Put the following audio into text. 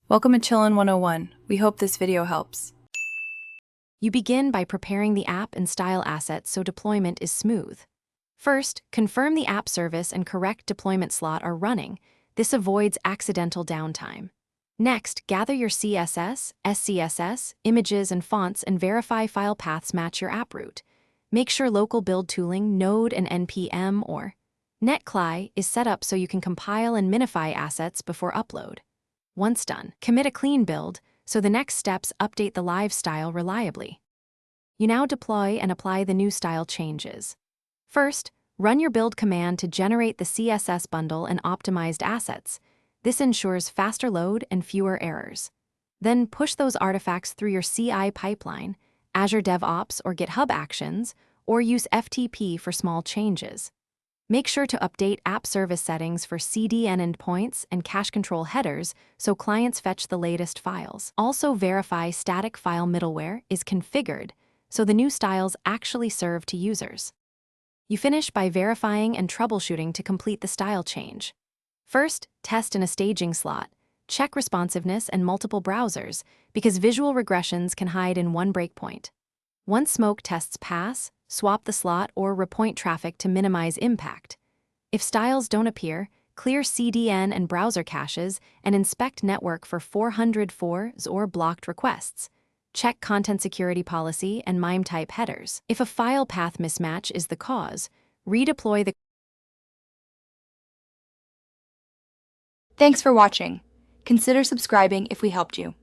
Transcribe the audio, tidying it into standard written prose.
Welcome to Chillin' 101. We hope this video helps. You begin by preparing the app and style assets so deployment is smooth. First, confirm the app service and correct deployment slot are running. This avoids accidental downtime. Next, gather your CSS, SCSS, images, and fonts and verify file paths match your app route. Make sure local build tooling, Node and NPM or netcli is set up so you can compile and minify assets before upload. Once done, commit a clean build, so the next steps update the live style reliably. You now deploy and apply the new style changes. First, run your build command to generate the CSS bundle and optimized assets. This ensures faster load and fewer errors. Then push those artifacts through your CI pipeline, Azure DevOps or GitHub Actions, or use FTP for small changes. Make sure to update app service settings for CDN endpoints and cache control headers so clients fetch the latest files. Also verify static file middleware is configured so the new styles actually serve to users. You finish by verifying and troubleshooting to complete the style change. First, test in a staging slot. Check responsiveness and multiple browsers because visual regressions can hide in one breakpoint. Once smoke tests pass, swap the slot or repoint traffic to minimize impact. If styles don't appear, clear CDN and browser caches and inspect network for 404s or blocked requests. Check content security policy and MIME type headers. If a file path mismatch is the cause, redeploy the. Thanks for watching. Consider subscribing if we helped you.